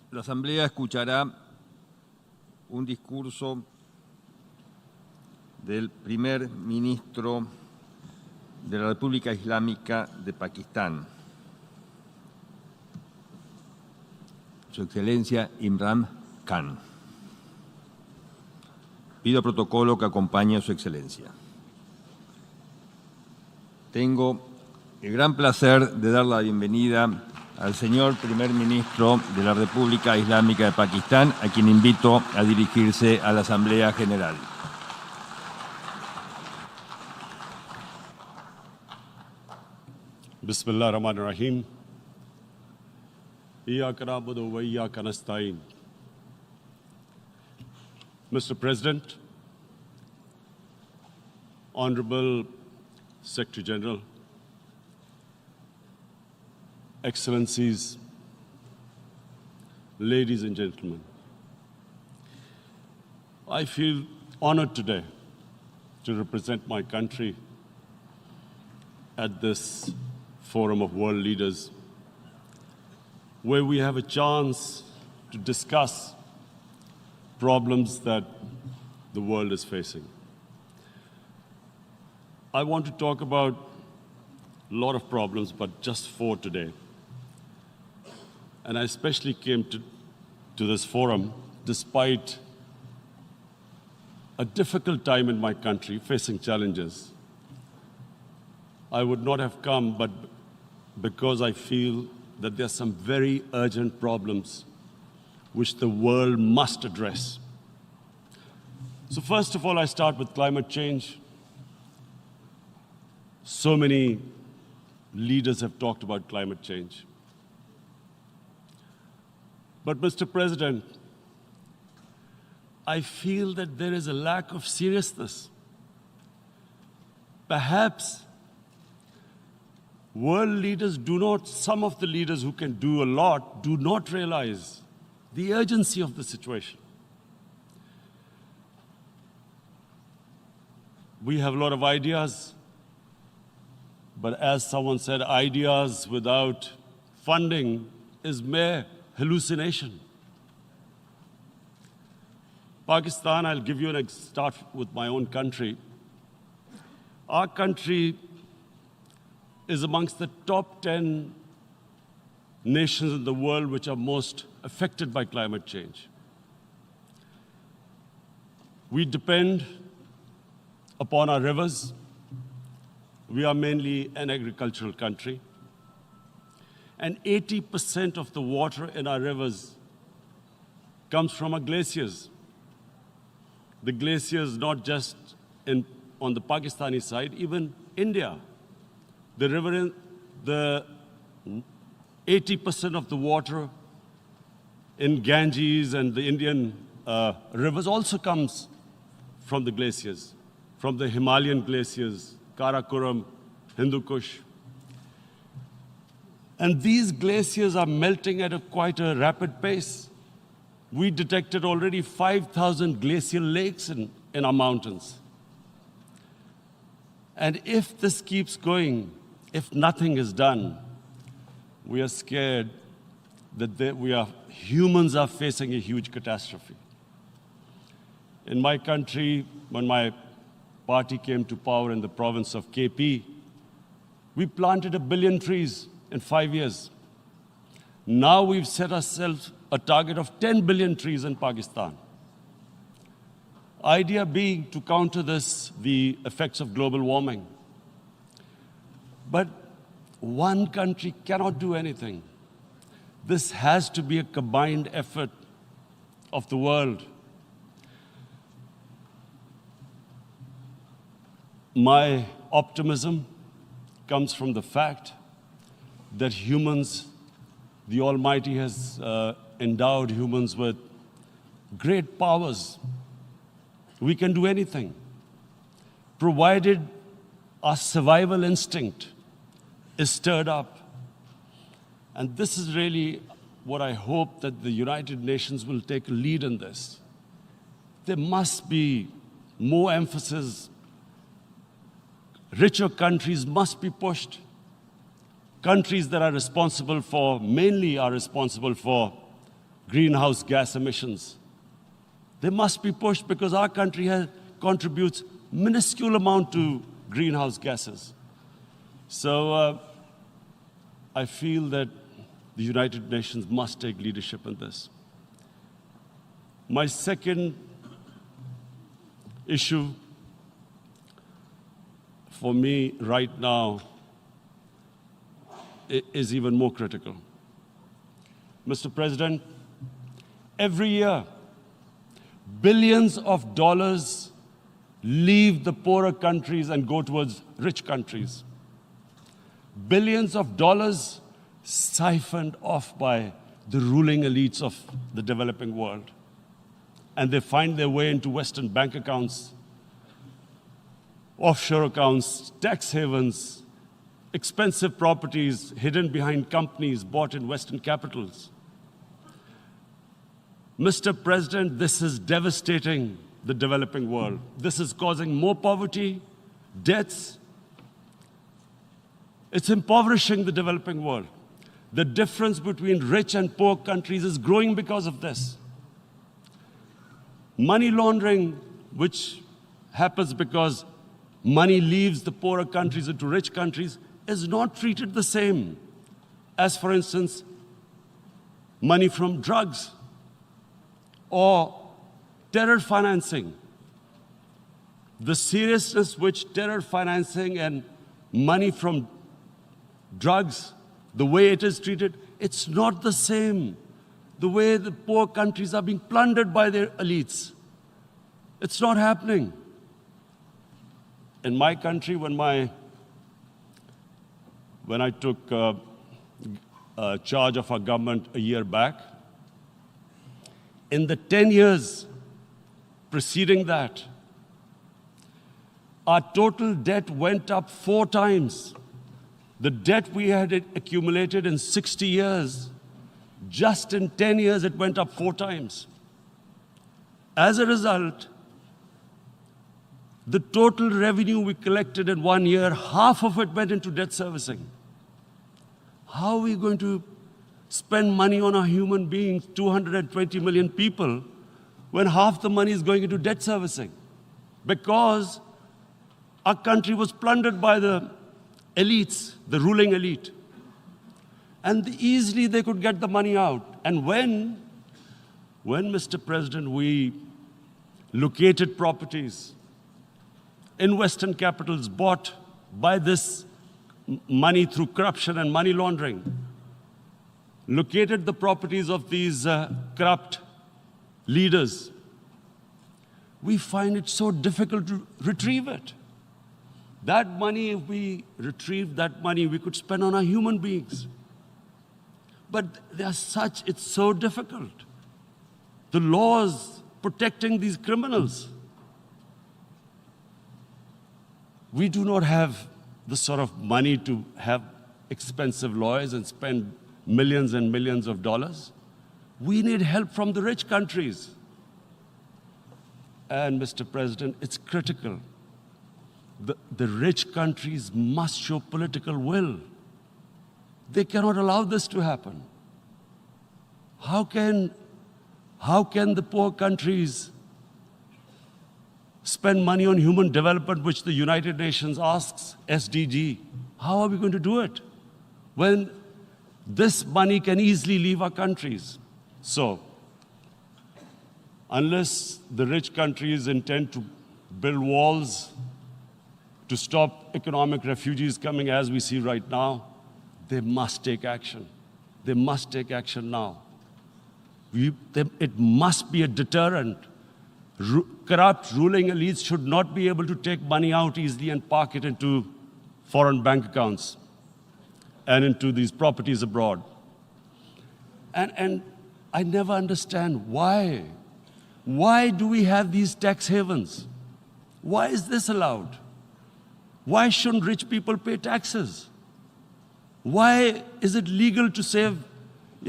La Asamblea escuchará un discurso del primer ministro de la República Islámica de Pakistán, Su Excelencia Imran Khan. Pido protocolo que acompañe a Su Excelencia. Tengo el gran placer de dar la bienvenida al señor primer ministro de la República Islámica de Pakistán, a quien invito a dirigirse a la Asamblea General. Bismillah ar-Rahman ar-Rahim. Iyyaka na'budu wa iyyaka nasta'in. Mr. President, Honorable Secretary General, Excellencies, ladies and gentlemen, I feel honored today to represent my country at this Forum of World Leaders, where we have a chance to discuss problems that the world is facing. I want to talk about a lot of problems, but just 4 today. And I especially came to this forum despite a difficult time in my country, facing challenges. I would not have come, but because I feel that there are some very urgent problems which the world must address. So first of all, I start with climate change. So many leaders have talked about climate change. But Mr. President, I feel that there is a lack of seriousness. Perhaps world leaders some of the leaders who can do a lot, do not realize the urgency of the situation. We have a lot of ideas, but as someone said, ideas without funding is mere hallucination. Pakistan, I'll give you start with my own country. Our country is amongst the top 10 nations in the world which are most affected by climate change. We depend upon our rivers. We are mainly an agricultural country. And 80% of the water in our rivers comes from our glaciers. The glaciers, not just on the Pakistani side, even India. The 80% of the water in Ganges and the Indian rivers also comes from the glaciers, from the Himalayan glaciers, Karakoram, Hindu Kush. And these glaciers are melting at quite a rapid pace. We detected already 5,000 glacial lakes in our mountains. And if this keeps going, if nothing is done, we are scared that humans are facing a huge catastrophe. In my country, when my party came to power in the province of KP, we planted 1 billion trees in 5 years. Now we've set ourselves a target of 10 billion trees in Pakistan. Idea being to counter the effects of global warming. But one country cannot do anything. This has to be a combined effort of the world. My optimism comes from the fact that humans, the Almighty has endowed humans with great powers. We can do anything, provided our survival instinct is stirred up. And this is really what I hope that the United Nations will take a lead in this. There must be more emphasis. Richer countries must be pushed. Countries that are responsible for greenhouse gas emissions. They must be pushed because our country contributes minuscule amount to greenhouse gases. So I feel that the United Nations must take leadership in this. My second issue for me right now is even more critical. Mr. President, every year, billions of dollars leave the poorer countries and go towards rich countries. Billions of dollars siphoned off by the ruling elites of the developing world. And they find their way into Western bank accounts, offshore accounts, tax havens, expensive properties hidden behind companies bought in Western capitals. Mr. President, this is devastating the developing world. This is causing more poverty, debts. It's impoverishing the developing world. The difference between rich and poor countries is growing because of this. Money laundering, which happens because money leaves the poorer countries into rich countries, is not treated the same as, for instance, money from drugs or terror financing. The seriousness which terror financing and money from drugs, the way it is treated, it's not the same. The way the poor countries are being plundered by their elites. It's not happening. In my country, when I took charge of our government a year back, in the 10 years preceding that, our total debt went up 4 times. The debt we had accumulated in 60 years, just in 10 years, it went up 4 times. As a result, the total revenue we collected in 1 year, half of it went into debt servicing. How are we going to spend money on our human beings, 220 million people, when half the money is going into debt servicing? Because our country was plundered by the elites, the ruling elite. And easily they could get the money out. And when, Mr. President, we located properties in Western capitals bought by this money through corruption and money laundering, located the properties of these corrupt leaders, we find it so difficult to retrieve it. That money, if we retrieved that money, we could spend on our human beings. But it's so difficult. The laws protecting these criminals. We do not have the sort of money to have expensive lawyers and spend millions and millions of dollars. We need help from the rich countries. And Mr. President, it's critical. The rich countries must show political will. They cannot allow this to happen. How can the poor countries spend money on human development, which the United Nations asks, SDG? How are we going to do it when this money can easily leave our countries? So, unless the rich countries intend to build walls to stop economic refugees coming as we see right now, they must take action. They must take action now. It must be a deterrent. Corrupt ruling elites should not be able to take money out easily and park it into foreign bank accounts and into these properties abroad. And I never understand why. Why do we have these tax havens? Why is this allowed? Why shouldn't rich people pay taxes? Why is it legal to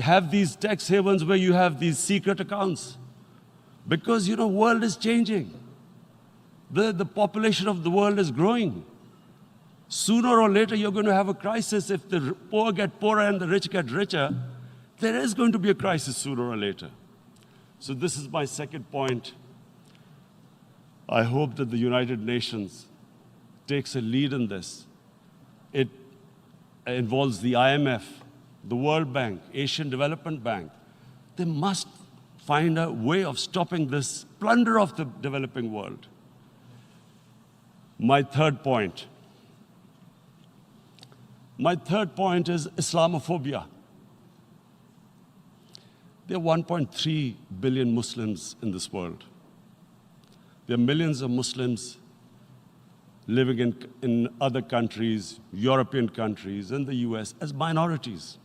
have these tax havens where you have these secret accounts? Because, the world is changing. The population of the world is growing. Sooner or later, you're going to have a crisis if the poor get poorer and the rich get richer. There is going to be a crisis sooner or later. So this is my second point. I hope that the United Nations takes a lead in this. It involves the IMF, the World Bank, Asian Development Bank. They must find a way of stopping this plunder of the developing world. My third point is Islamophobia. There are 1.3 billion Muslims in this world. There are millions of Muslims living in other countries, European countries, and the US as minorities.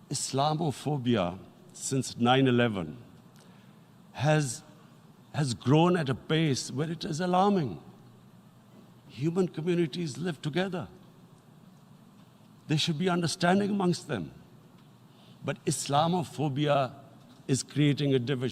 Islamophobia since 9/11 has grown at a pace where it is alarming. Human communities live together. There should be understanding amongst them. But Islamophobia is creating a division.